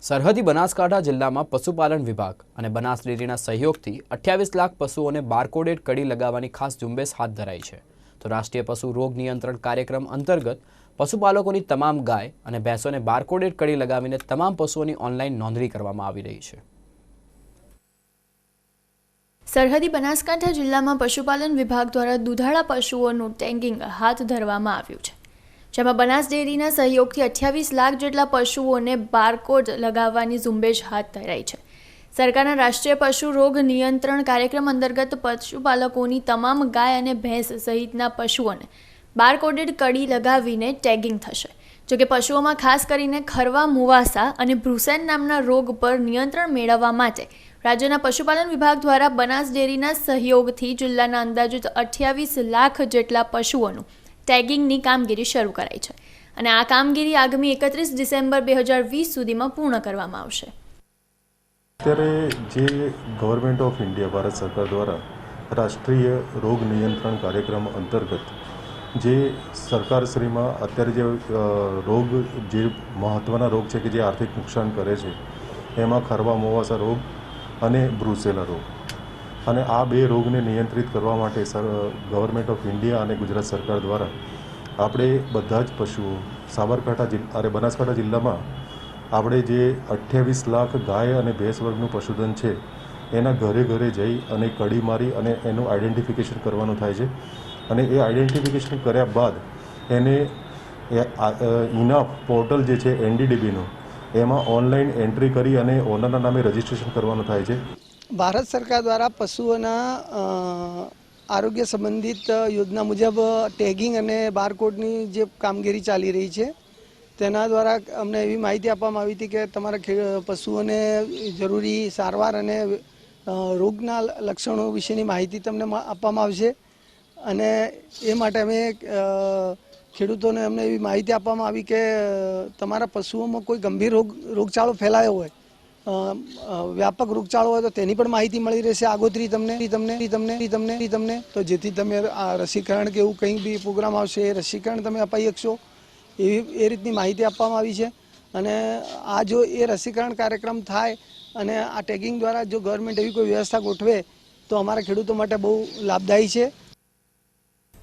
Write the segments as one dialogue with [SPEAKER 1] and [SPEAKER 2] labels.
[SPEAKER 1] સરહદી બનાસકાંઠા જિલ્લામાં પશુપાલન વિભાગ અને બનાસ ડેરીના સહયોગથી 28 લાખ પશુઓને બારકોડેડ કડી લગાવવાની ખાસ ઝુંબેશ હાથ ધરાઈ છે। તો રાષ્ટ્રીય પશુ રોગ નિયંત્રણ કાર્યક્રમ અંતર્ગત પશુપાલકોની તમામ ગાય અને ભેંસોને બારકોડેડ કડી લગાવીને તમામ પશુઓની ઓનલાઈન નોંધણી કરવામાં આવી રહી છે।
[SPEAKER 2] સરહદી બનાસકાંઠા જિલ્લામાં પશુપાલન વિભાગ દ્વારા દૂધાળા પશુઓનું ટેગિંગ હાથ ધરવામાં આવ્યું છે, જેમાં બનાસ ડેરીના સહયોગથી 28 લાખ જેટલા પશુઓને બારકોડ લગાવવાની ઝુંબેશ હાથ ધરાઈ છે। સરકારના રાષ્ટ્રીય પશુ રોગ નિયંત્રણ કાર્યક્રમ અંતર્ગત પશુપાલકોની તમામ ગાય અને ભેંસ સહિતના પશુઓને બારકોડેડ કડી લગાવીને ટેગિંગ થશે। જોકે પશુઓમાં ખાસ કરીને ખરવા મુવાસા અને બ્રુસેન નામના રોગ પર નિયંત્રણ મેળવવા માટે રાજ્યના પશુપાલન વિભાગ દ્વારા બનાસ ડેરીના સહયોગથી જિલ્લાના અંદાજિત 28 લાખ જેટલા પશુઓનું ટેગિંગની કામગીરી શરૂ કરાઈ છે અને આ કામગીરી આગામી 31 ડિસેમ્બર 2020 સુધીમાં પૂર્ણ કરવામાં આવશે।
[SPEAKER 3] અત્યારે જે ગવર્મેન્ટ ઓફ ઇન્ડિયા ભારત સરકાર દ્વારા રાષ્ટ્રીય રોગ નિયંત્રણ કાર્યક્રમ અંતર્ગત જે સરકારશ્રીમાં અત્યારે જે રોગ જે મહત્ત્વના રોગ છે કે જે આર્થિક નુકસાન કરે છે એમાં ખરવા મોવાસા રોગ અને બ્રુસેલા રોગ અને આ બે રોગને નિયંત્રિત કરવા માટે ગવર્મેન્ટ ઓફ ઇન્ડિયા અને ગુજરાત સરકાર દ્વારા આપણે બધા જ પશુઓ સાબરકાંઠા અને બનાસકાંઠા જિલ્લામાં આપણે જે 28 લાખ ગાય અને ભેંસ વર્ગનું પશુધન છે એના ઘરે ઘરે જઈ અને કડી મારી અને એનું આઈડેન્ટિફિકેશન કરવાનું થાય છે અને એ આઈડેન્ટિફિકેશન કર્યા બાદ એને ઇનાફ પોર્ટલ જે છે NDDBનું એમાં ઓનલાઈન એન્ટ્રી કરી અને ઓનરના નામે રજિસ્ટ્રેશન કરવાનું થાય છે।
[SPEAKER 4] ભારત સરકાર દ્વારા પશુઓના આરોગ્ય સંબંધિત યોજના મુજબ ટેગિંગ અને બારકોડની જે કામગીરી ચાલી રહી છે તેના દ્વારા અમને એવી માહિતી આપવામાં આવી હતી કે તમારા પશુઓને જરૂરી સારવાર અને રોગના લક્ષણો વિશેની માહિતી તમને આપવામાં આવશે અને એ માટે અમે ખેડૂતોને અમને એવી માહિતી આપવામાં આવી કે તમારા પશુઓમાં કોઈ ગંભીર રોગચાળો ફેલાયો હોય, વ્યાપક રોગચાળો હોય તો તેની પણ માહિતી મળી રહેશે આગોતરી તમને તો જેથી તમે આ રસીકરણ કે એવું કંઈ બી પ્રોગ્રામ આવશે એ રસીકરણ તમે અપાઈ શકશો એ રીતની માહિતી આપવામાં આવી છે। અને આ જો એ રસીકરણ કાર્યક્રમ થાય અને આ ટેગિંગ દ્વારા જો ગવર્મેન્ટ એવી કોઈ વ્યવસ્થા ગોઠવે તો અમારા ખેડૂતો માટે બહુ લાભદાયી છે।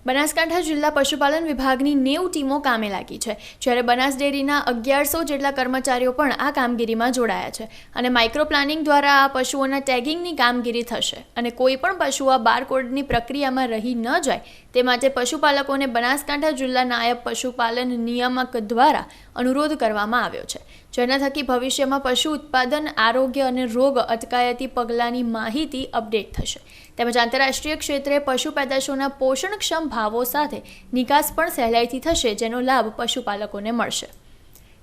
[SPEAKER 2] બનાસકાંઠા જિલ્લા પશુપાલન વિભાગની 90 ટીમો કામે લાગી છે, જ્યારે બનાસ ડેરીના 1100 જેટલા કર્મચારીઓ પણ આ કામગીરીમાં જોડાયા છે અને માઇક્રો પ્લાનિંગ દ્વારા આ પશુઓના ટેગિંગની કામગીરી થશે અને કોઈ પણ પશુ આ બારકોડની પ્રક્રિયામાં રહી ન જાય તે માટે પશુપાલકોને બનાસકાંઠા જિલ્લા નાયબ પશુપાલન નિયામક દ્વારા અનુરોધ કરવામાં આવ્યો છે, જેના થકી ભવિષ્યમાં પશુ ઉત્પાદન, આરોગ્ય અને રોગ અટકાયતી પગલાંની માહિતી અપડેટ થશે તેમજ આંતરરાષ્ટ્રીય ક્ષેત્રે પશુ પેદાશોના પોષણક્ષમ ભાવો સાથે નિકાસ પણ સહેલાઈથી થશે, જેનો લાભ પશુપાલકોને મળશે।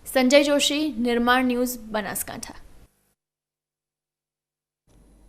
[SPEAKER 2] સંજય જોશી, નિર્માણ ન્યૂઝ, બનાસકાંઠા।